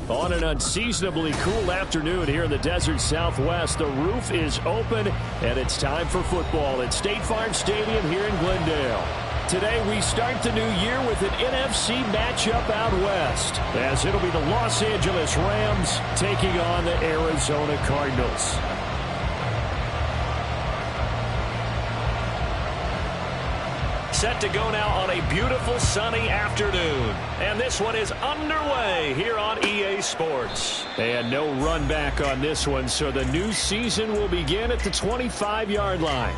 On an unseasonably cool afternoon here in the desert Southwest, the roof is open, and it's time for football at State Farm Stadium here in Glendale. Today, we start the new year with an NFC matchup out west, as it'll be the Los Angeles Rams taking on the Arizona Cardinals. Set to go now on a beautiful sunny afternoon. And this one is underway here on EA Sports. And no run back on this one, so the new season will begin at the 25-yard line.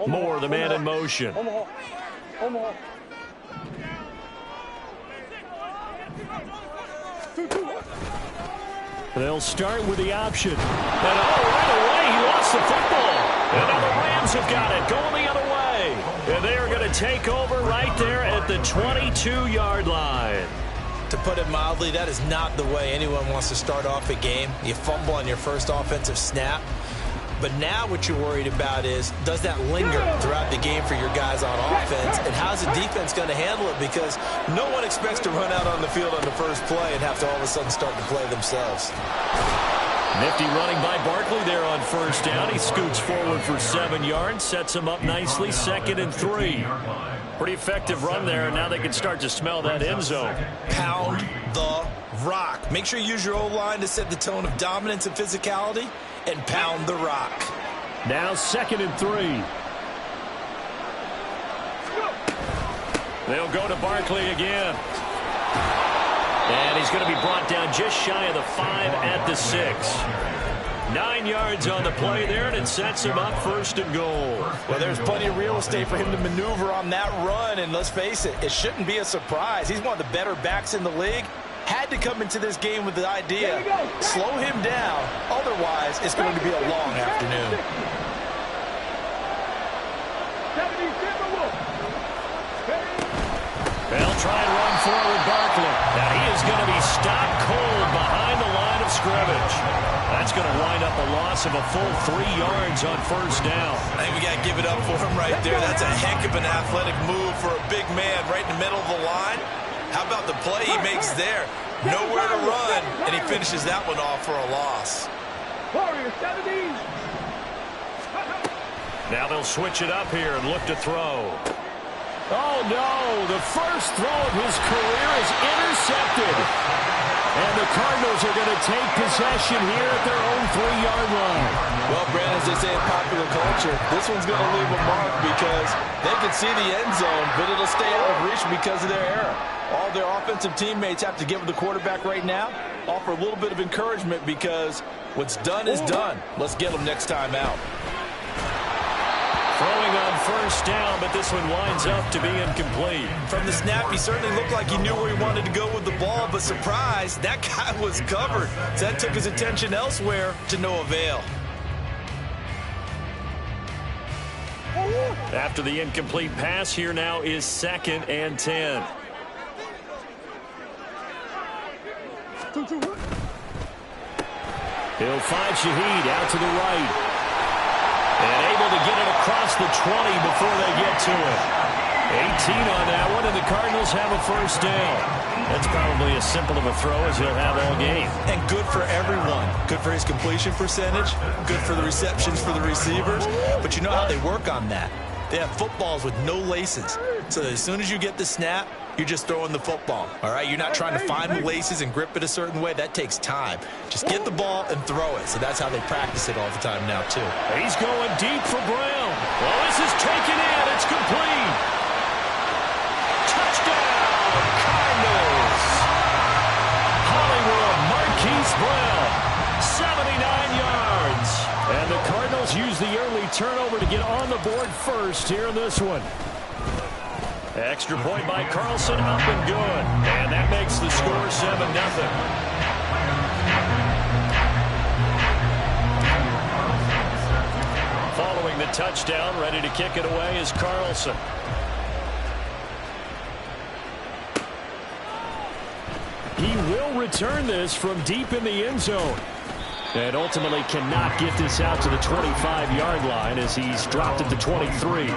Moore, the man in motion. They'll start with the option. And right away, he lost the football. And now the Rams have got it, going the other way. And they are going to take over right there at the 22-yard line. To put it mildly, that is not the way anyone wants to start off a game. You fumble on your first offensive snap. But now what you're worried about is, does that linger throughout the game for your guys on offense? And how's the defense going to handle it? Because no one expects to run out on the field on the first play and have to all of a sudden start to play themselves. Nifty running by Barkley there on first down. He scoots forward for 7 yards, sets him up nicely, 2nd and 3. Pretty effective run there, and now they can start to smell that end zone. Pound the rock. Make sure you use your O-line to set the tone of dominance and physicality, and pound the rock. Now 2nd and 3. They'll go to Barkley again. And he's going to be brought down just shy of the 5 at the 6. 9 yards on the play there, and it sets him up 1st and goal. Well, there's plenty of real estate for him to maneuver on that run, and let's face it, it shouldn't be a surprise. He's one of the better backs in the league. Had to come into this game with the idea, slow him down, otherwise it's going to be a long afternoon. They'll try and run forward Barkley. Now he is going to be stopped cold behind the line of scrimmage. That's going to wind up a loss of a full 3 yards on 1st down. I think we got to give it up for him right there. That's a heck of an athletic move for a big man right in the middle of the line. How about the play he makes there? Nowhere to run, and he finishes that one off for a loss. Now they'll switch it up here and look to throw. Oh, no. The first throw of his career is intercepted. And the Cardinals are going to take possession here at their own 3-yard line. Well, Brandon, as they say in popular culture, this one's going to leave a mark because they can see the end zone, but it'll stay out of reach because of their error. All their offensive teammates have to give the quarterback right now, offer a little bit of encouragement because what's done is done. Let's get them next time out. Throwing on 1st down, but this one winds up to be incomplete. From the snap, he certainly looked like he knew where he wanted to go with the ball, but surprise, that guy was covered. So that took his attention elsewhere to no avail. After the incomplete pass, here now is 2nd and 10. He'll find Shaheed out to the right. And able to get it across the 20 before they get to it. 18 on that one, and the Cardinals have a 1st down. That's probably as simple of a throw as he'll have all game. And good for everyone. Good for his completion percentage. Good for the receptions for the receivers. But you know how they work on that. They have footballs with no laces. So that as soon as you get the snap, you're just throwing the football. All right? You're not trying to find the laces and grip it a certain way. That takes time. Just get the ball and throw it. So that's how they practice it all the time now, too. He's going deep for Brown. Well, this is taken in. It's complete. Touchdown, Cardinals. Hollywood Marquise Brown, 79 yards. And the Cardinals use the early turnover to get on the board first here in this one. Extra point by Carlson, up and good. And that makes the score 7-0. Following the touchdown, ready to kick it away is Carlson. He will return this from deep in the end zone. And ultimately cannot get this out to the 25-yard line as he's dropped at the 23.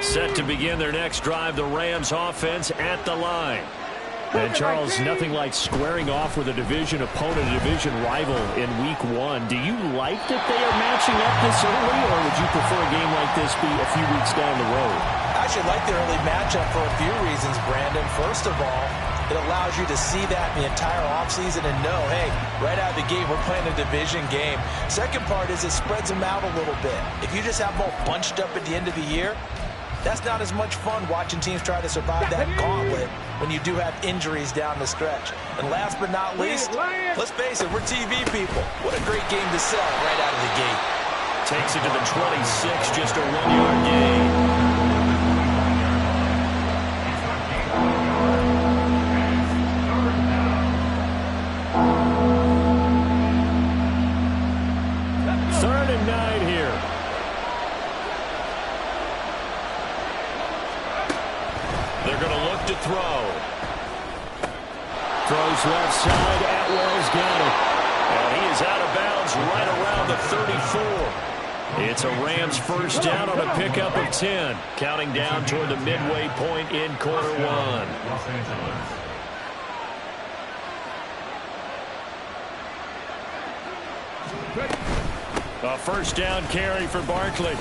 Set to begin their next drive, the Rams offense at the line. And Charles, nothing like squaring off with a division opponent, a division rival in week 1. Do you like that they are matching up this early, or would you prefer a game like this be a few weeks down the road? I actually like the early matchup for a few reasons, Brandon. First of all, it allows you to see that the entire offseason and know, hey, right out of the gate, we're playing a division game. Second part is it spreads them out a little bit. If you just have them all bunched up at the end of the year, that's not as much fun watching teams try to survive that gauntlet when you do have injuries down the stretch. And last but not least, let's face it, we're TV people. What a great game to sell right out of the gate. Takes it to the 26, just a 1-yard gain. It's a Rams first down on a pickup of 10. Counting down toward the midway point in quarter one. A first down carry for Barkley.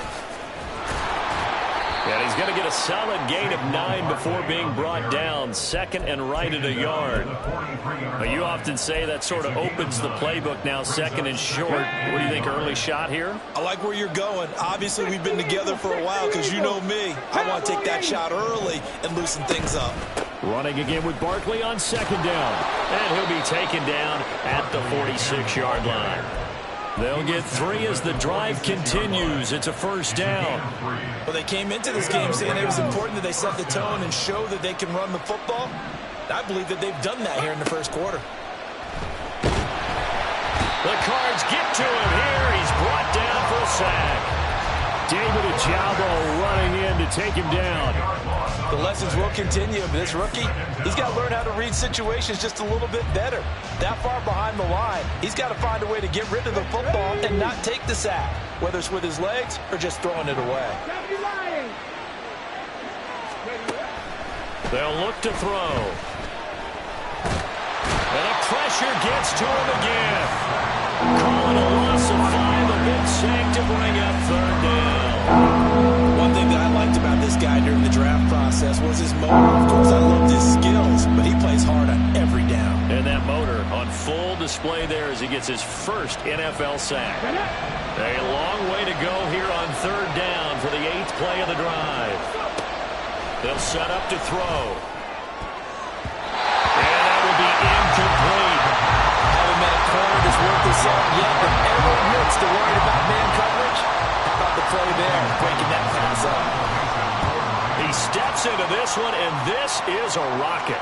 And he's going to get a solid gain of 9 before being brought down. Second and right at a yard. You often say that sort of opens the playbook now, second and short. What do you think, early shot here? I like where you're going. Obviously, we've been together for a while because you know me. I want to take that shot early and loosen things up. Running again with Barkley on second down. And he'll be taken down at the 46-yard line. They'll get 3 as the drive continues. It's a first down. Well, they came into this game saying it was important that they set the tone and show that they can run the football. I believe that they've done that here in the first quarter. The Cards get to him here. He's brought down for a sack. David Ojabo running in to take him down. The lessons will continue. This rookie, he's got to learn how to read situations just a little bit better. That far behind the line, he's got to find a way to get rid of the football and not take the sack, whether it's with his legs or just throwing it away. They'll look to throw. And the pressure gets to him again. Calling a loss of 5, a big sack to bring up third down. One thing that I liked about this guy during the draft process was his motor. Of course, I loved his skills, but he plays hard on every down. And that motor on full display there as he gets his first NFL sack. A long way to go here on third down for the 8th play of the drive. They'll set up to throw. And that will be incomplete. Haven't met a corner that's worth this out yet, but ever admits to worrying about man coverage. How about the play there, breaking that pass up? He steps into this one, and this is a rocket.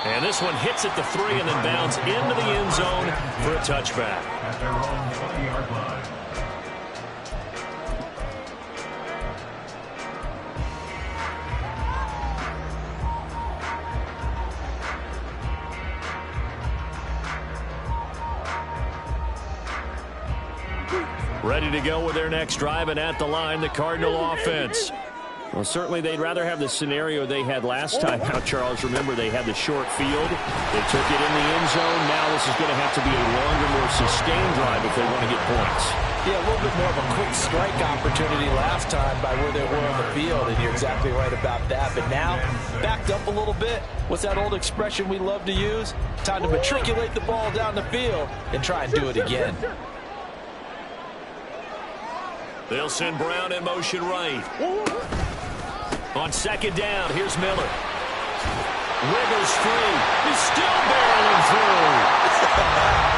And this one hits at the 3 and then bounds into the end zone for a touchback. Ready to go with their next drive, and at the line, the Cardinal offense. Well, certainly they'd rather have the scenario they had last time out, Charles. Remember, they had the short field. They took it in the end zone. Now this is going to have to be a longer, more sustained drive if they want to get points. Yeah, a little bit more of a quick strike opportunity last time by where they were on the field, and you're exactly right about that. But now, backed up a little bit. What's that old expression we love to use? Time to matriculate the ball down the field and try and do it again. They'll send Brown in motion right. On second down, here's Miller. Wiggles free. He's still barreling through.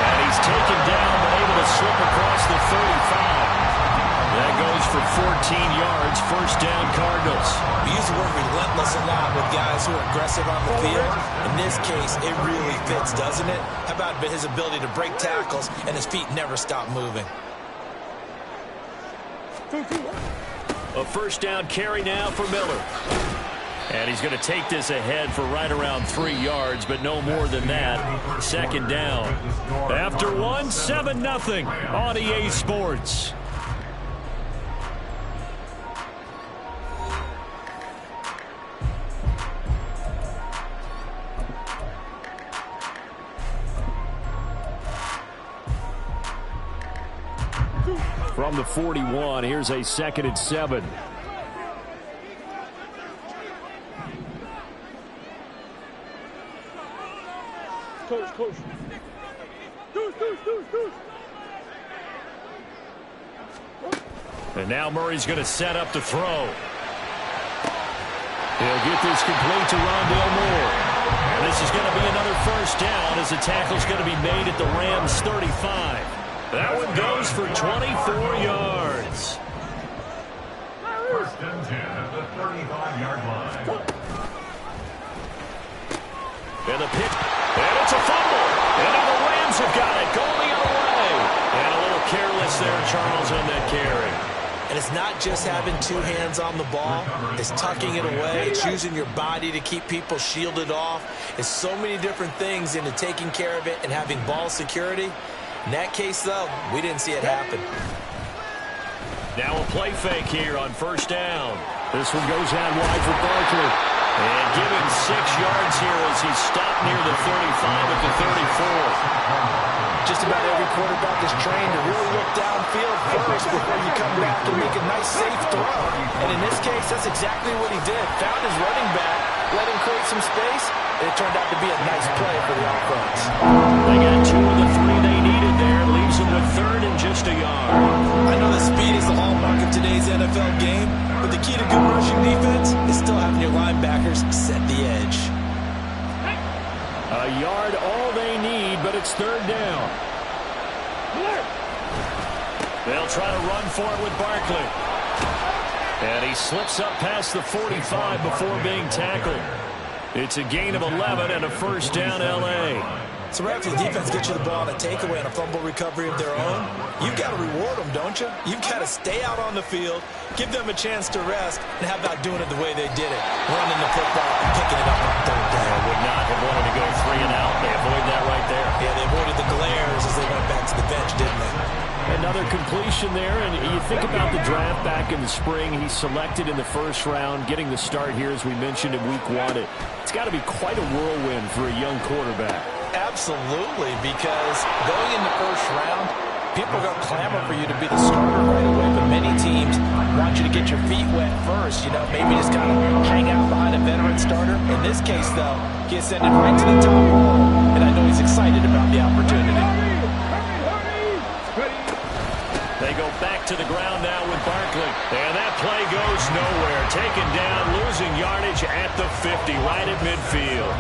And he's taken down, but able to slip across the 35. That goes for 14 yards. First down, Cardinals. We use the word relentless a lot with guys who are aggressive on the field. In this case, it really fits, doesn't it? How about his ability to break tackles and his feet never stop moving? A first down carry now for Miller. And he's going to take this ahead for right around 3 yards, but no more than that. Second down. After 1, 7-0 on EA Sports. From the 41, here's a 2nd and 7. Coach. And now Murray's going to set up to throw. He'll get this complete to Rondale Moore. And this is going to be another first down as the tackle's going to be made at the Rams' 35. That one goes for 24 yards. First and 10 at the 35-yard line. And the pick. And it's a fumble. And now the Rams have got it. Going the other way. And a little careless there, Charles, on that carry. And it's not just having 2 hands on the ball. It's tucking it away. It's using your body to keep people shielded off. It's so many different things into taking care of it and having ball security. In that case, though, we didn't see it happen. Now a play fake here on first down. This one goes out wide for Barkley. And give him 6 yards here as he's stopped near the 35 at the 34. Just about every quarterback is trained to really look downfield first before you come back and make a nice, safe throw. And in this case, that's exactly what he did. Found his running back, let him create some space, and it turned out to be a nice play for the offense. They got 2 of the 3 they needed there. Leaves them with 3rd and just a yard. I know that speed is the hallmark of today's NFL game, but the key to good rushing defense is still having your linebackers set the edge. A yard all they need, but it's 3rd down. They'll try to run for it with Barkley. And he slips up past the 45 before being tackled. It's a gain of 11 and a first down, L.A. So right after the defense gets you the ball on a takeaway and a fumble recovery of their own, you've got to reward them, don't you? You've got to stay out on the field, give them a chance to rest, and how about doing it the way they did it? Running the football and picking it up on 3rd down. Would not have wanted to go 3 and out. They avoid that right there. Yeah, they avoided the glares as they went back to the bench, didn't they? Another completion there, and you think about the draft back in the spring. He's selected in the 1st round, getting the start here, as we mentioned, in week 1. It's got to be quite a whirlwind for a young quarterback. Absolutely, because going in the 1st round, people are going to clamor for you to be the starter right away, but many teams want you to get your feet wet first. You know, maybe just kind of hang out behind a veteran starter. In this case, though, he ascended right to the top role, and I know he's excited about the opportunity. They go back to the ground now with Barkley. And that play goes nowhere. Taken down, losing yardage at the 50, right at midfield.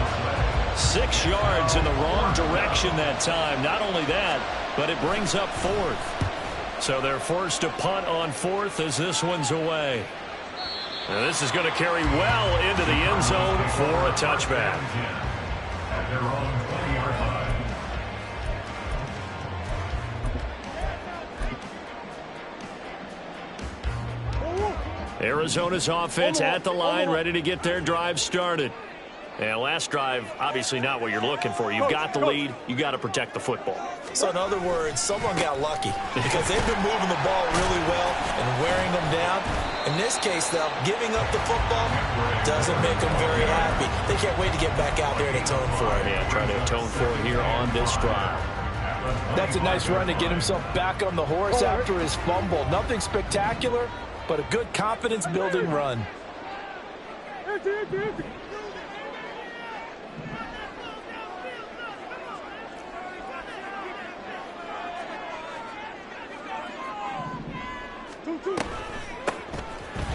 6 yards in the wrong direction that time. Not only that, but it brings up 4th. So they're forced to punt on 4th as this one's away. And this is going to carry well into the end zone for a touchback. At their own 20-yard line. Arizona's offense at the line, ready to get their drive started. And last drive, obviously not what you're looking for. You've got the lead. You got to protect the football. So in other words, someone got lucky because they've been moving the ball really well and wearing them down. In this case, though, giving up the football doesn't make them very happy. They can't wait to get back out there and atone for it. Yeah, try to atone for it here on this drive. That's a nice run to get himself back on the horse after his fumble. Nothing spectacular, but a good confidence-building run.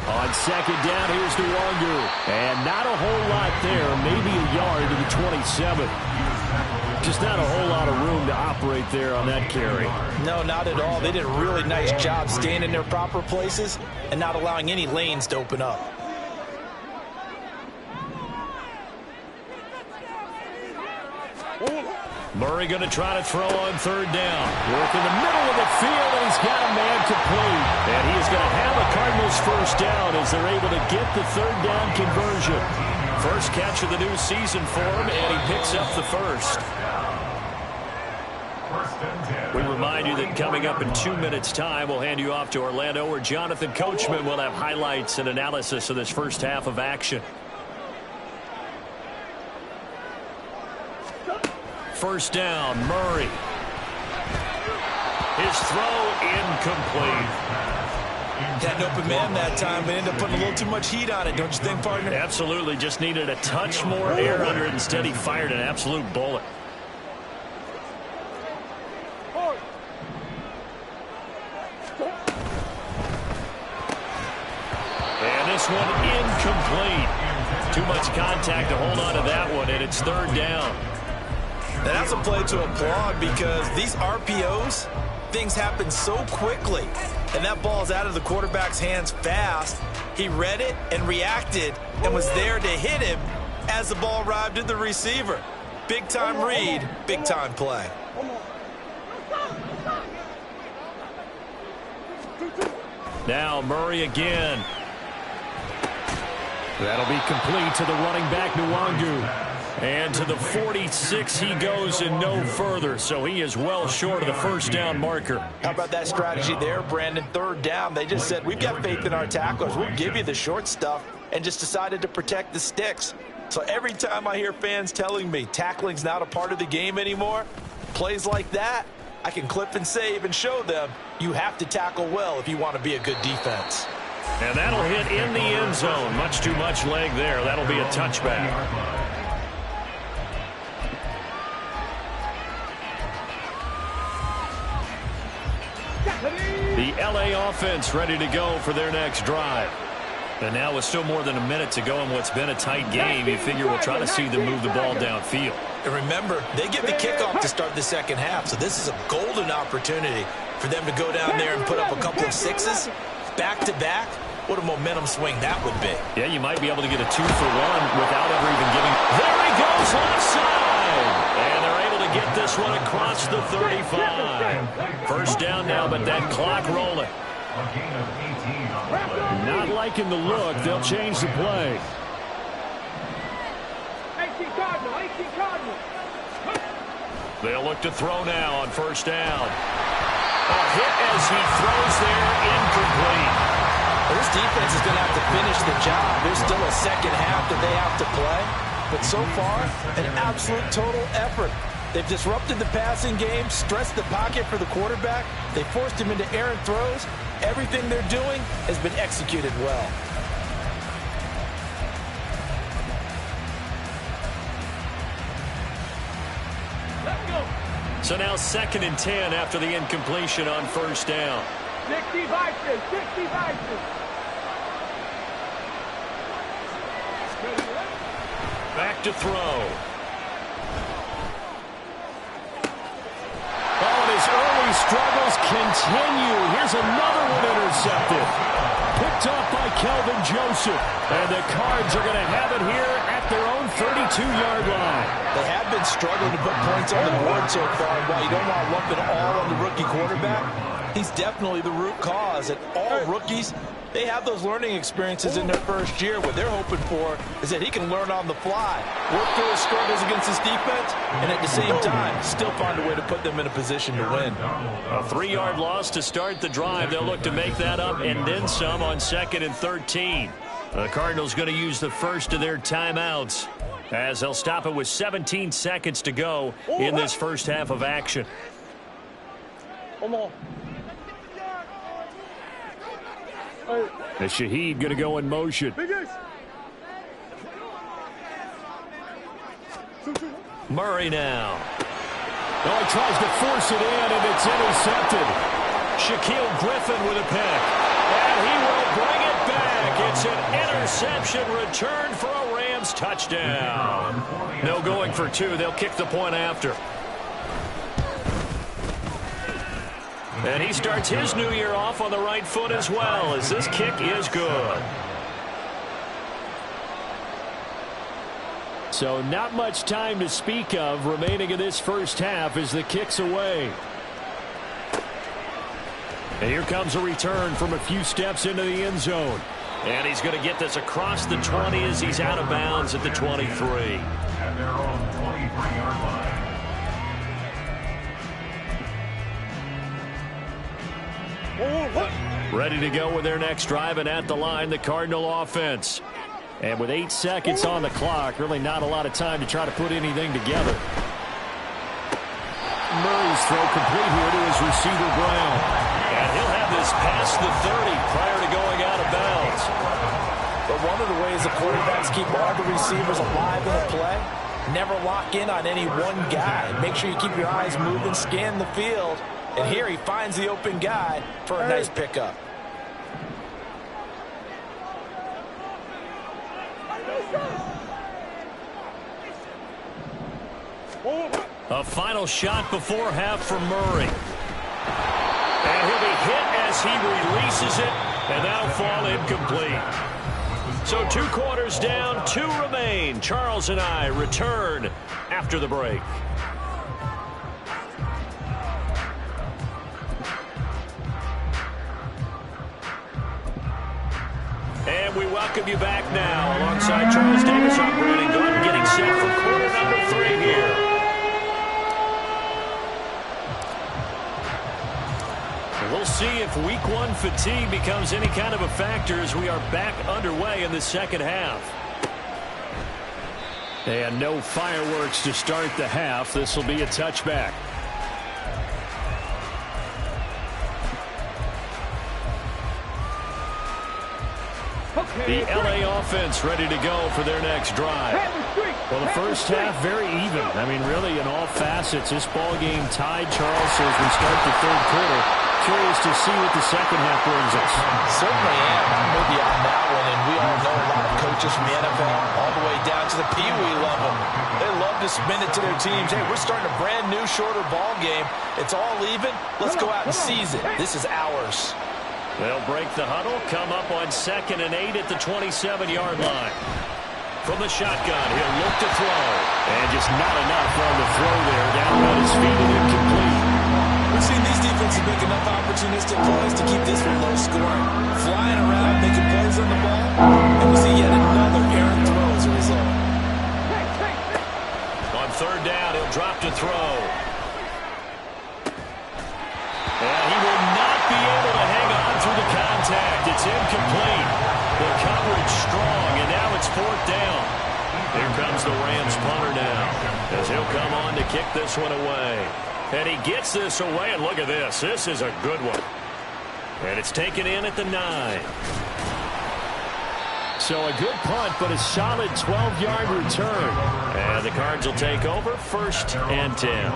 On 2nd down, here's Nwangu. And not a whole lot there, maybe a yard to the 27. Just not a whole lot of room to operate there on that carry. No, not at all. They did a really nice job staying in their proper places and not allowing any lanes to open up. Murray going to try to throw on 3rd down. Work in the middle of the field, and he's got a man complete. And he is going to have a Cardinals 1st down as they're able to get the 3rd down conversion. First catch of the new season for him, and he picks up the 1st. We remind you that coming up in 2 minutes' time, we'll hand you off to Orlando, where Jonathan Coachman will have highlights and analysis of this first half of action. 1st down, Murray. His throw incomplete. Had an open man that time, but ended up putting a little too much heat on it, don't you think, partner? Absolutely. Just needed a touch more air under it. Instead, he fired an absolute bullet. And this one incomplete. Too much contact to hold on to that one, and it's 3rd down. And that's a play to applaud because these RPOs, things happen so quickly. And that ball's out of the quarterback's hands fast. He read it and reacted and was there to hit him as the ball arrived at the receiver. Big-time read, big-time play. Now Murray again. That'll be complete to the running back, Nwangu. And to the 46 he goes and no further, so he is well short of the first down marker. How about that strategy there, Brandon? Third down, they just said, we've got faith in our tacklers. We'll give you the short stuff, and just decided to protect the sticks. So every time I hear fans telling me tackling's not a part of the game anymore, plays like that, I can clip and save and show them you have to tackle well if you want to be a good defense. And that'll hit in the end zone. Much too much leg there. That'll be a touchback. The LA offense ready to go for their next drive. And now with still more than a minute to go in what's been a tight game, you figure we'll try to see them move the ball downfield. And remember, they get the kickoff to start the second half, so this is a golden opportunity for them to go down there and put up a couple of sixes back-to-back. What a momentum swing that would be. Yeah, you might be able to get a 2-for-1 without ever even giving. There he goes, left side. And they're able to get this one across the 35. First down now, but that clock rolling. Not liking the look. They'll change the play. 18 Cardinal, 18 Cardinal. They'll look to throw now on first down. A hit as he throws there, incomplete. This defense is going to have to finish the job. There's still a second half that they have to play. But so far, an absolute total effort. They've disrupted the passing game, stressed the pocket for the quarterback. They forced him into errant throws. Everything they're doing has been executed well. So now 2nd and 10 after the incompletion on first down. 60 Vikings, 60 Vikings. Back to throw. Oh, and his early struggles continue. Here's another one intercepted. Picked up by Kelvin Joseph. And the Cards are going to have it here at their own 32-yard line. They have been struggling to put points on the board so far. While you don't want to lump it all on the rookie quarterback, he's definitely the root cause. And all rookies, they have those learning experiences in their first year. What they're hoping for is that he can learn on the fly, work through his struggles against his defense, and at the same time, still find a way to put them in a position to win. A 3-yard loss to start the drive. They'll look to make that up and then some on 2nd and 13. The Cardinals going to use the first of their timeouts as they'll stop it with 17 seconds to go in this first half of action. And Shaheed going to go in motion. Murray now. Oh, he tries to force it in, and it's intercepted. Shaquille Griffin with a pick. And he will bring it back. It's an interception return for a Rams touchdown. No going for 2. They'll kick the point after. And he starts his new year off on the right foot as well, as this kick is good. So not much time to speak of remaining in this first half as the kick's away. And here comes a return from a few steps into the end zone. And he's going to get this across the 20 as he's out of bounds at the 23. At their own 23-yard line. Ready to go with their next drive, and at the line, the Cardinal offense. And with 8 seconds on the clock, really not a lot of time to try to put anything together. Murray's throw complete here to his receiver, Brown. And he'll have this past the 30 prior to going out of bounds. But one of the ways the quarterbacks keep all the receivers alive in a play, never lock in on any one guy. Make sure you keep your eyes moving, scan the field. And here he finds the open guy for a nice pickup. A final shot before half from Murray. And he'll be hit as he releases it, and that'll fall incomplete. So 2 quarters down, 2 remain. Charles and I return after the break. And we welcome you back now. Alongside Charles Davis, I'm Brandon Gunn, getting set for quarter We'll see if week one fatigue becomes any kind of a factor as we are back underway in the second half. And no fireworks to start the half. This will be a touchback. The LA offense ready to go for their next drive. Well, the first half very even. I mean, really, in all facets, this ball game tied, Charles, as we start the third quarter. Curious to see what the second half brings us. Certainly am. I'm with you on that one, and we all know a lot of coaches from the NFL all the way down to the Pee Wee level. They love to spin it to their teams. Hey, we're starting a brand new, shorter ball game. It's all even. Let's go out and seize it. This is ours. They'll break the huddle, come up on 2nd and 8 at the 27-yard line. From the shotgun, he'll look to throw. And just not enough on the throw there. Down on his feet and incomplete. We've seen these defenses make enough opportunistic plays to keep this one low scoring. Flying around, making plays on the ball. And we see yet another errant throw as a result. On 3rd down, he'll drop to throw. And he will not be able to hang on through the contact. It's incomplete. The coverage strong, and now it's 4th down. Here comes the Rams punter now, as he'll come on to kick this one away. And he gets this away, and look at this. This is a good one. And it's taken in at the 9. So a good punt, but a solid 12-yard return. And the Cards will take over 1st and 10.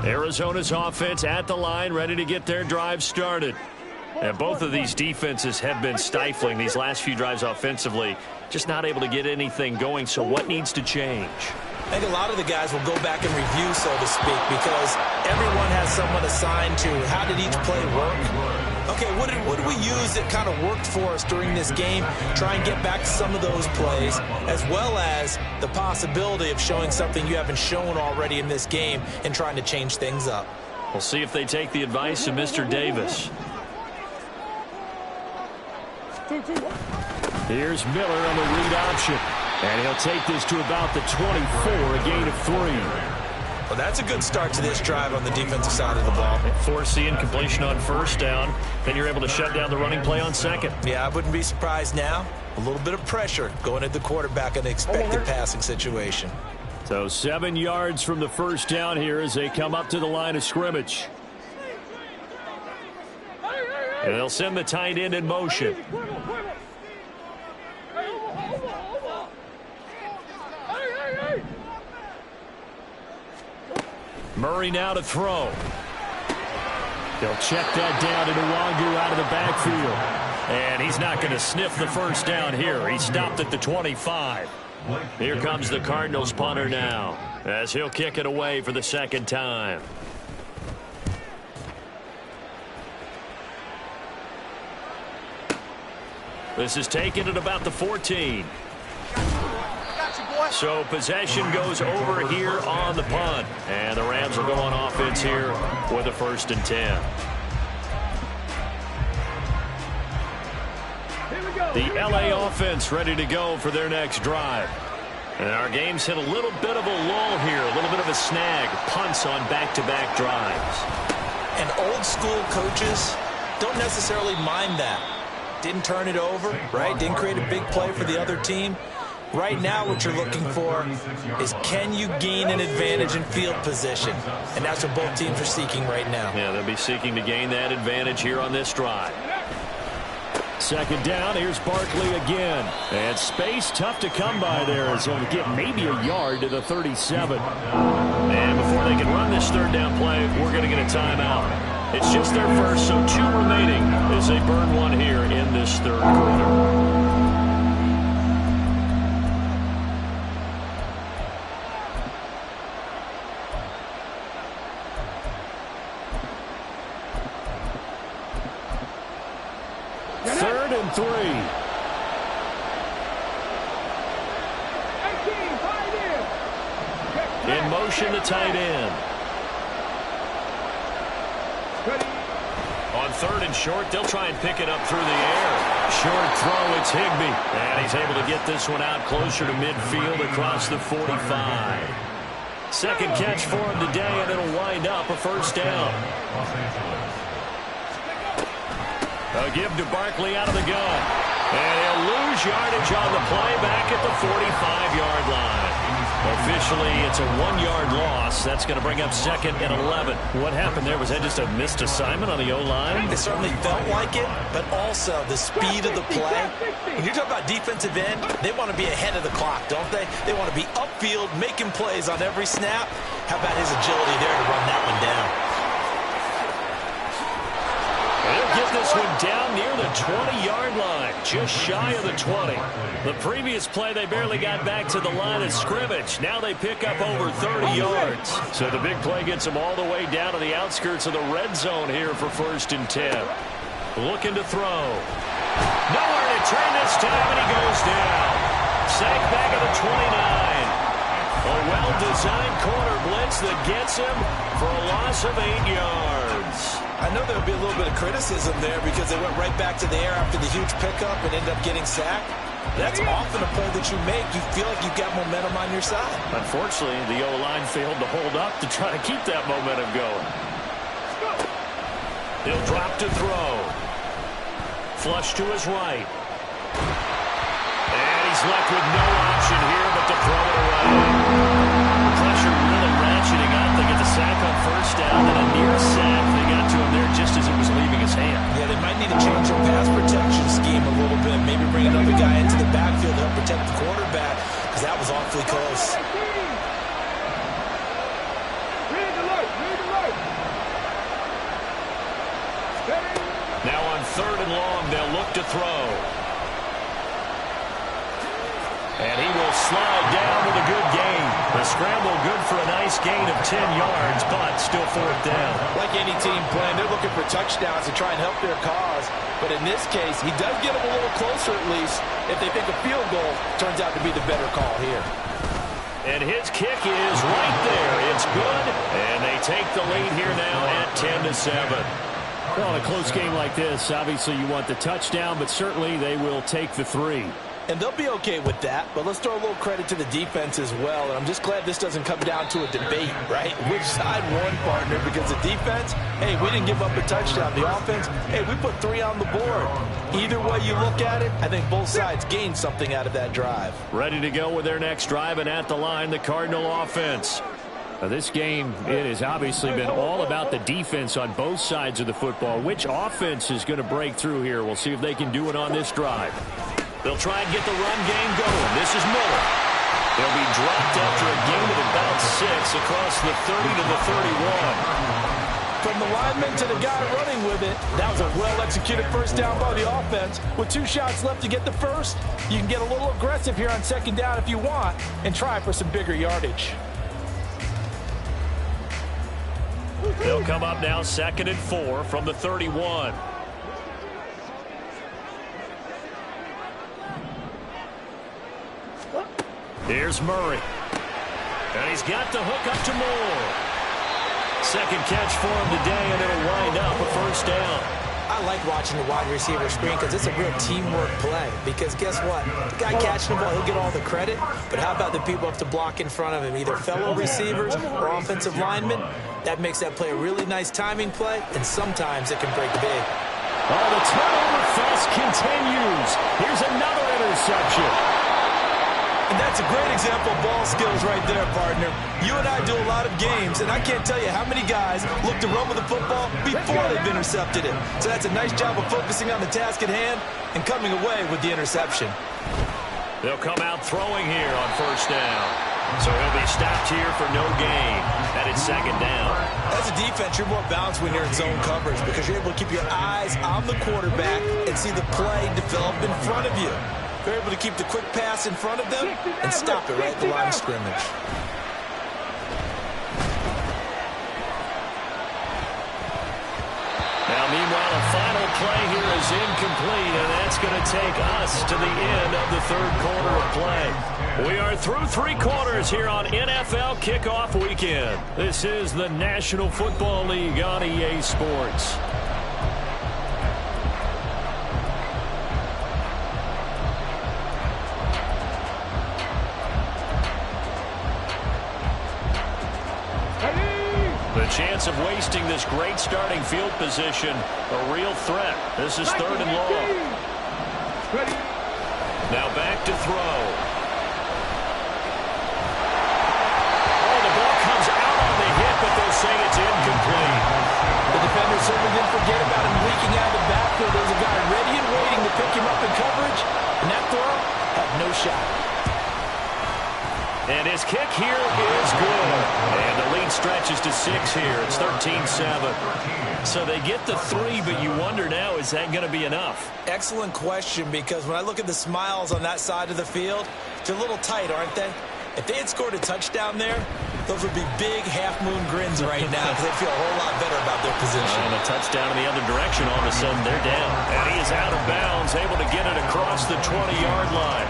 Arizona's offense at the line, ready to get their drive started. And both of these defenses have been stifling these last few drives offensively. Just not able to get anything going, so what needs to change? I think a lot of the guys will go back and review, so to speak, because everyone has someone assigned to how did each play work. Okay, what did we use that kind of worked for us during this game? Try and get back to some of those plays, as well as the possibility of showing something you haven't shown already in this game and trying to change things up. We'll see if they take the advice of Mr. Davis. Here's Miller on the read option. And he'll take this to about the 24, a gain of 3. Well, that's a good start to this drive on the defensive side of the ball. Force incompletion on 1st down. Then you're able to shut down the running play on 2nd. Yeah, I wouldn't be surprised now. A little bit of pressure going at the quarterback in an expected passing situation. So 7 yards from the 1st down here as they come up to the line of scrimmage. And they'll send the tight end in motion. Murray now to throw. They'll check that down to Nwangu out of the backfield. And he's not going to sniff the 1st down here. He stopped at the 25. Here comes the Cardinals punter now, as he'll kick it away for the 2nd time. This is taken at about the 14. So possession goes over here on the punt. And the Rams will go on offense here with a 1st and 10. The LA offense ready to go for their next drive. And our game's hit a little bit of a lull here, a little bit of a snag. Punts on back-to-back drives. And old school coaches don't necessarily mind that. Didn't turn it over, right? Didn't create a big play for the other team. Right now what you're looking for is, can you gain an advantage in field position? And that's what both teams are seeking right now. Yeah, they'll be seeking to gain that advantage here on this drive. 2nd down, here's Barkley again. And space tough to come by there as he'll get maybe a yard to the 37. And before they can run this 3rd down play, we're going to get a timeout. It's just their first, so 2 remaining as they burn one here in this 3rd quarter. And 3. In motion, the tight end. On on 3rd and short, they'll try and pick it up through the air. Short throw, it's Higbee. And he's able to get this one out closer to midfield across the 45. Second catch for him today, and it'll wind up a first down. A give to Barkley out of the gun. And he'll lose yardage on the play back at the 45-yard line. Officially, it's a 1-yard loss. That's going to bring up 2nd and 11. What happened there? Was that just a missed assignment on the O-line? It certainly felt like it, but also the speed of the play. When you talk about defensive end, they want to be ahead of the clock, don't they? They want to be upfield, making plays on every snap. How about his agility there to run that one down? They'll get this one down near the 20-yard line, just shy of the 20. The previous play, they barely got back to the line of scrimmage. Now they pick up over 30 yards. So the big play gets them all the way down to the outskirts of the red zone here for 1st and 10. Looking to throw. Nowhere to turn this time, and he goes down. Sack back at the 29. A well-designed corner blitz that gets him for a loss of 8 yards. I know there'll be a little bit of criticism there because they went right back to the air after the huge pickup and ended up getting sacked. That's often a play that you make. You feel like you've got momentum on your side. Unfortunately, the O-line failed to hold up to try to keep that momentum going. He'll drop to throw. Flush to his right. And he's left with no option here but to throw it away. Pressure really ratcheting up. They get the sack on 1st down and a near sack. They got to him there just as it was leaving his hand. Yeah, they might need to change their pass protection scheme a little bit. Maybe bring another guy into the backfield to help protect the quarterback because that was awfully close. Read alert, read alert. Now on 3rd and long, they'll look to throw. And he will slide down with a good gain. The scramble good for a nice gain of 10 yards, but still 4th down. Like any team playing, they're looking for touchdowns to try and help their cause. But in this case, he does get them a little closer at least if they think a field goal turns out to be the better call here. And his kick is right there. It's good. And they take the lead here now at 10-7. Well, in a close game like this, obviously you want the touchdown, but certainly they will take the 3. And they'll be okay with that, but let's throw a little credit to the defense as well. And I'm just glad this doesn't come down to a debate, right? Which side won, partner? Because the defense, hey, we didn't give up a touchdown. The offense, hey, we put 3 on the board. Either way you look at it, I think both sides gained something out of that drive. Ready to go with their next drive, and at the line, the Cardinal offense. Now, this game, it has obviously been all about the defense on both sides of the football. Which offense is going to break through here? We'll see if they can do it on this drive. They'll try and get the run game going. This is Miller. They'll be dropped after a gain of about 6 across the 30 to the 31. From the lineman to the guy running with it, that was a well-executed first down by the offense. With 2 shots left to get the first, you can get a little aggressive here on 2nd down if you want and try for some bigger yardage. They'll come up now 2nd and 4 from the 31. Here's Murray. And he's got the hook up to Moore. Second catch for him today, and it'll wind up a first down. I like watching the wide receiver screen because it's a real teamwork play. Because guess what? The guy catching the ball, he'll get all the credit. But how about the people up to block in front of him, either fellow receivers or offensive linemen? That makes that play a really nice timing play, and sometimes it can break big. Oh, the turnover fest continues. Here's another interception. And that's a great example of ball skills right there, partner. You and I do a lot of games, and I can't tell you how many guys look to run with the football before they've intercepted it. So that's a nice job of focusing on the task at hand and coming away with the interception. They'll come out throwing here on first down. So he'll be stopped here for no gain. And it's 2nd down. As a defense, you're more balanced when you're in zone coverage because you're able to keep your eyes on the quarterback and see the play develop in front of you. They're able to keep the quick pass in front of them and stop it right at the line of scrimmage. Now, meanwhile, a final play here is incomplete, and that's going to take us to the end of the 3rd quarter of play. We are through 3 quarters here on NFL Kickoff Weekend. This is the National Football League on EA Sports. chance of wasting this great starting field position. A real threat. This is 3rd and long. Now back to throw. Oh, the ball comes out on the hit, but they'll say it's incomplete. The defender certainly didn't forget about him leaking out of the backfield. There's a guy ready and waiting to pick him up in coverage, and that throw had no shot. And his kick here is good. And the lead stretches to 6 here. It's 13-7. So they get the 3, but you wonder now, is that going to be enough? Excellent question, because when I look at the smiles on that side of the field, they're a little tight, aren't they? If they had scored a touchdown there, those would be big half-moon grins right now because they feel a whole lot better about their position. And a touchdown in the other direction, all of a sudden they're down. And he is out of bounds, able to get it across the 20-yard line.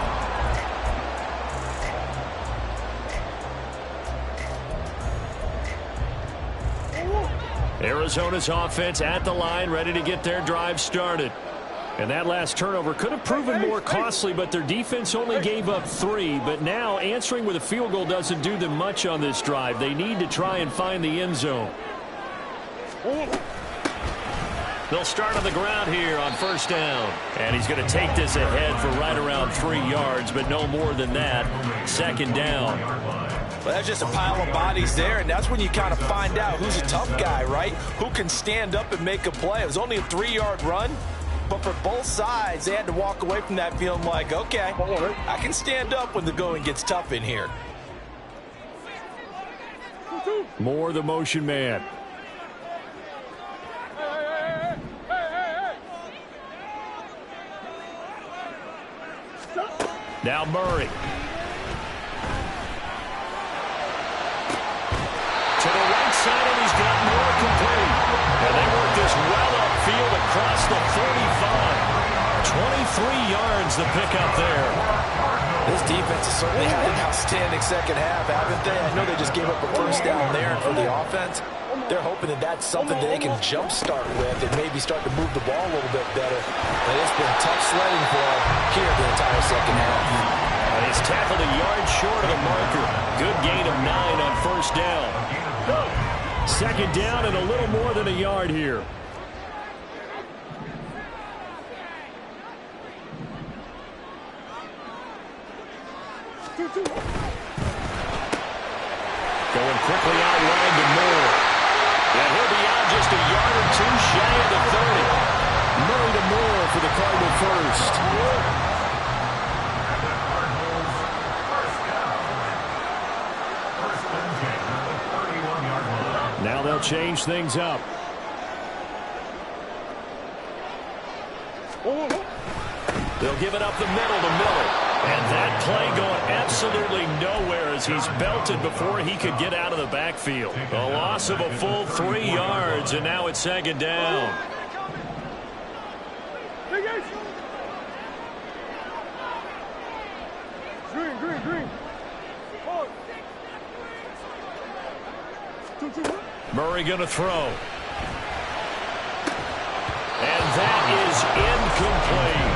Arizona's offense at the line, ready to get their drive started. And that last turnover could have proven more costly, but their defense only gave up 3. But now answering with a field goal doesn't do them much on this drive. They need to try and find the end zone. They'll start on the ground here on 1st down. And he's going to take this ahead for right around 3 yards, but no more than that. 2nd down. Well, that's just a pile of bodies there, and that's when you kind of find out who's a tough guy, right? Who can stand up and make a play. It was only a 3-yard run, but for both sides, they had to walk away from that feeling like, okay, I can stand up when the going gets tough in here. More the motion man. Now Murray. To the right side, and he's got more complete. And they work this well upfield across the 45. 23 yards the pickup there. This defense has certainly had an outstanding second half, haven't they? I know they just gave up a 1st down there, and for the offense, they're hoping that that's something that they can jumpstart with and maybe start to move the ball a little bit better. But it's been tough sledding for them here the entire second half. And he's tackled a yard short of the marker. Good gain of 9 on 1st down. 2nd down and a little more than a yard here. Going quickly out wide to Moore. And he'll be out just a yard or 2 shy of the 30. Murray to Moore for the Cardinal first. Now they'll change things up. They'll give it up the middle to Miller. And that play going absolutely nowhere as he's belted before he could get out of the backfield. A loss of a full 3 yards, and now it's 2nd down. Green. Murray going to throw. And that is incomplete.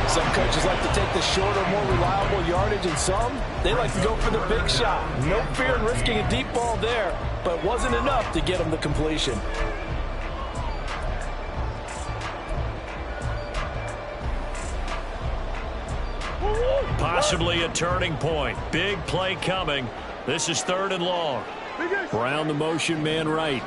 Some coaches like to take the shorter, more reliable yardage, and some, they like to go for the big shot. No fear in risking a deep ball there, but it wasn't enough to get them the completion. Possibly a turning point. Big play coming. This is 3rd and long. Brown the motion man right.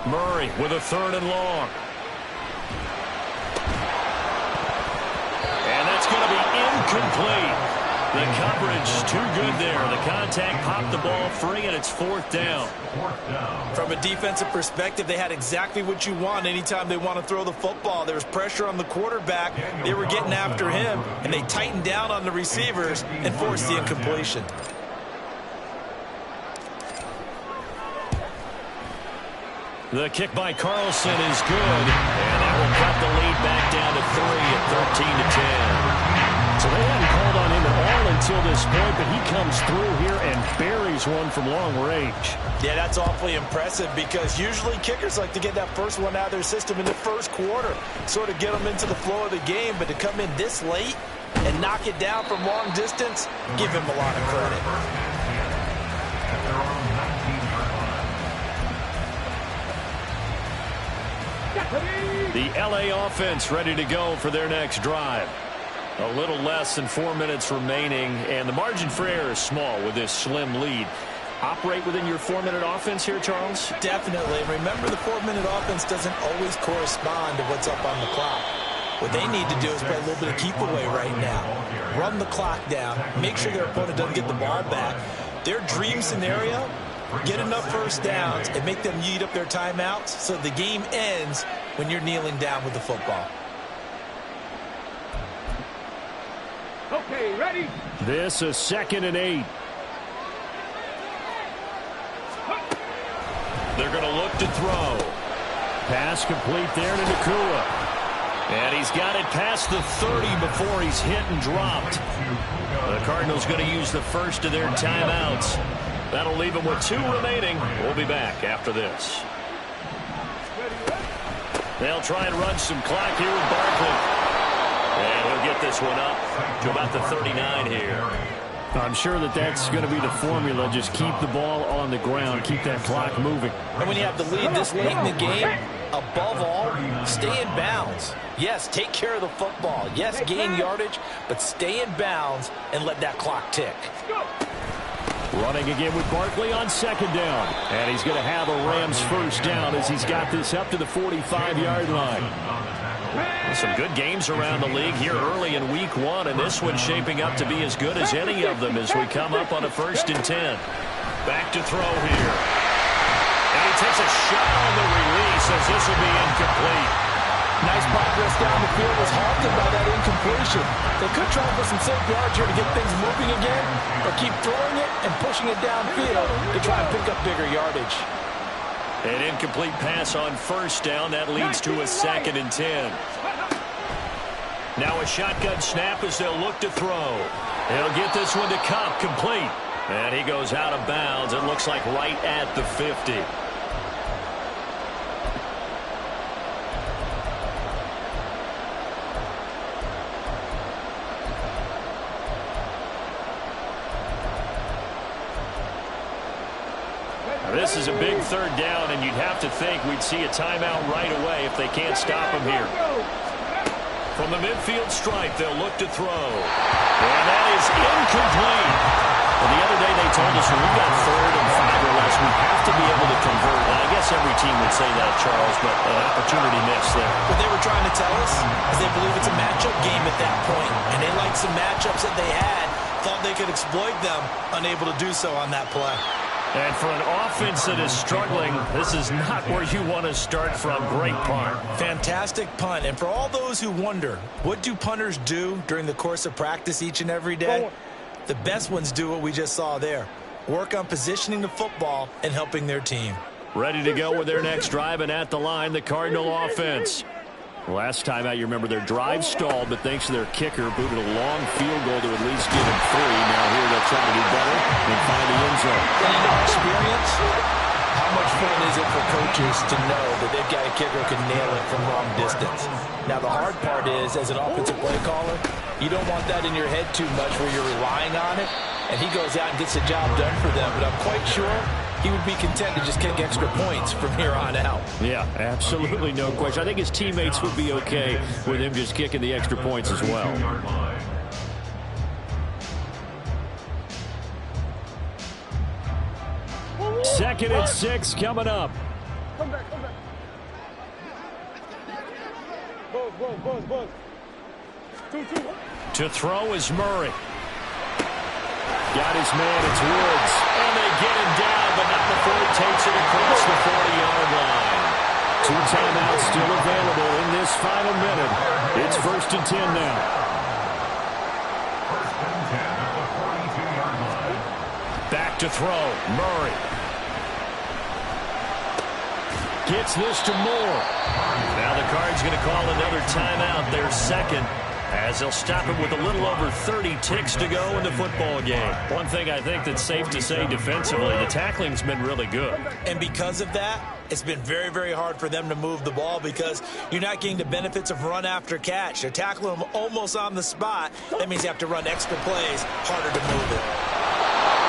Murray with a 3rd and long. And that's going to be incomplete. The coverage too good there. The contact popped the ball free, and it's 4th down. From a defensive perspective, they had exactly what you want anytime they want to throw the football. There was pressure on the quarterback. They were getting after him, and they tightened down on the receivers and forced the incompletion. The kick by Carlson is good, and that will cut the lead back down to 3 at 13-10. So they hadn't called on him at all in until this point, but he comes through here and buries one from long range. Yeah, that's awfully impressive because usually kickers like to get that first one out of their system in the first quarter, sort of get them into the flow of the game, but to come in this late and knock it down from long distance, give him a lot of credit. The LA offense ready to go for their next drive. A little less than 4 minutes remaining, and the margin for error is small with this slim lead. Operate within your 4-minute offense here, Charles? Definitely. And remember, the 4-minute offense doesn't always correspond to what's up on the clock. What they need to do is play a little bit of keep away right now. Run the clock down. Make sure their opponent doesn't get the ball back. Their dream scenario, get enough first downs and make them eat up their timeouts so the game ends when you're kneeling down with the football. Okay, ready? This is 2nd and 8. They're going to look to throw. Pass complete there to Nakua. And he's got it past the 30 before he's hit and dropped. The Cardinals going to use the first of their timeouts. That'll leave them with 2 remaining. We'll be back after this. They'll try and run some clock here with Barkley. And he'll get this one up to about the 39 here. I'm sure that's going to be the formula. Just keep the ball on the ground. Keep that clock moving. And when you have the lead this late in the game, above all, stay in bounds. Yes, take care of the football. Yes, gain yardage, but stay in bounds and let that clock tick. Running again with Barkley on 2nd down. And he's going to have a Rams first down as he's got this up to the 45-yard line. Some good games around the league here early in week 1, and this one's shaping up to be as good as any of them as we come up on a 1st and 10. Back to throw here. And he takes a shot on the release as this will be incomplete. Nice progress down the field was halted by that incompletion. They could try for some safe yards here to get things moving again, or keep throwing it and pushing it downfield to try and pick up bigger yardage. An incomplete pass on 1st down. That leads to a 2nd and 10. Now a shotgun snap as they'll look to throw. He'll get this one to Cup, complete. And he goes out of bounds. It looks like right at the 50. This is a big 3rd down, and you'd have to think we'd see a timeout right away if they can't stop him here. From the midfield stripe, they'll look to throw. And that is incomplete. Well, the other day they told us when we got 3rd and 5 or less, we have to be able to convert. And I guess every team would say that, Charles, but an opportunity missed there. What they were trying to tell us is they believe it's a matchup game at that point, and they liked some matchups that they had, thought they could exploit them, unable to do so on that play. And for an offense that is struggling, this is not where you want to start from. Great punt. Fantastic punt. And for all those who wonder, what do punters do during the course of practice each and every day? The best ones do what we just saw there. Work on positioning the football and helping their team. Ready to go with their next drive, and at the line, the Cardinal offense. Last time out, you remember their drive stalled, but thanks to their kicker, booted a long field goal to at least get him 3. Now here they'll try to do better and find the end zone. And in our experience, how much fun is it for coaches to know that they've got a kicker who can nail it from long distance? Now, the hard part is, as an offensive play caller, you don't want that in your head too much where you're relying on it, and he goes out and gets the job done for them. But I'm quite sure he would be content to just kick extra points from here on out. Yeah, absolutely no question. I think his teammates would be okay with him just kicking the extra points as well. Second and 6 coming up. Come back. Buzz. 2-2. To throw is Murray. Got his man, it's Woods. And they get him down, but not before he takes it across the 40-yard line. 2 timeouts still available in this final minute. It's 1st and 10 now. 1st and 10 at the 42-yard line. Back to throw, Murray. Gets this to Moore. Now the Cards going to call another timeout, their 2nd. as they'll stop him with a little over 30 ticks to go in the football game. One thing I think that's safe to say defensively, the tackling's been really good. And because of that, it's been very, very hard for them to move the ball because you're not getting the benefits of run after catch. They're tackling them almost on the spot. That means you have to run extra plays, harder to move it.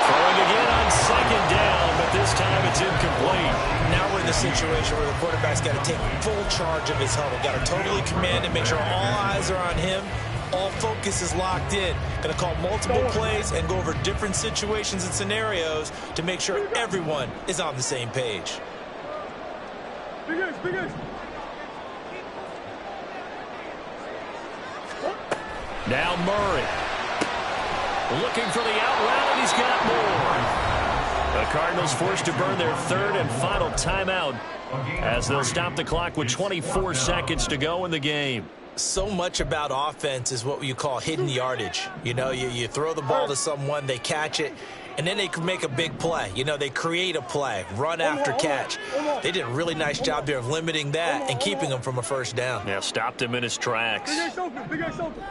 Throwing again on second down, but this time it's incomplete. Now we're in the situation where the quarterback's got to take full charge of his huddle. Got to totally command and make sure all eyes are on him. All focus is locked in. Going to call multiple plays and go over different situations and scenarios to make sure everyone is on the same page. Big X, big X. Now Murray. Looking for the out route, and he's got more. The Cardinals forced to burn their third and final timeout as they'll stop the clock with 24 seconds to go in the game. So much about offense is what you call hidden yardage. You know, you throw the ball to someone, they catch it, and then they can make a big play. You know, they create a play, run after catch. They did a really nice job there of limiting that and keeping him from a first down. Yeah, stopped him in his tracks. Big X open, big X open.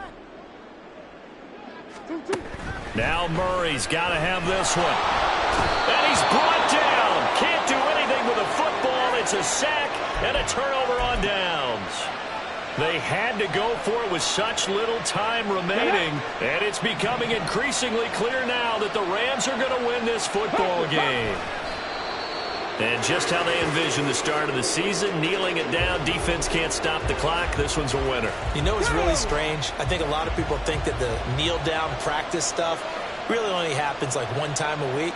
Now Murray's got to have this one. And he's brought down. Can't do anything with a football. It's a sack and a turnover on downs. They had to go for it with such little time remaining, and it's becoming increasingly clear now that the Rams are going to win this football game. And just how they envision the start of the season, kneeling it down, defense can't stop the clock. This one's a winner. You know, it's really strange. I think a lot of people think that the kneel-down practice stuff really only happens like one time a week.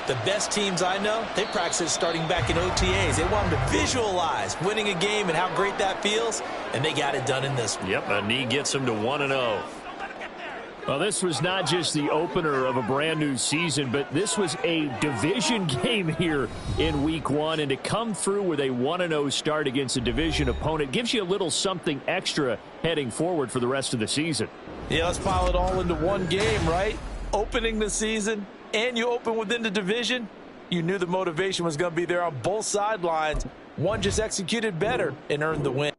The best teams I know, they practice it starting back in OTAs. They want them to visualize winning a game and how great that feels, and they got it done in this one. Yep, a knee gets them to 1-0. Well, this was not just the opener of a brand new season, but this was a division game here in week one. And to come through with a 1-0 start against a division opponent gives you a little something extra heading forward for the rest of the season. Yeah, let's pile it all into one game, right? Opening the season, and you open within the division. You knew the motivation was going to be there on both sidelines. One just executed better and earned the win.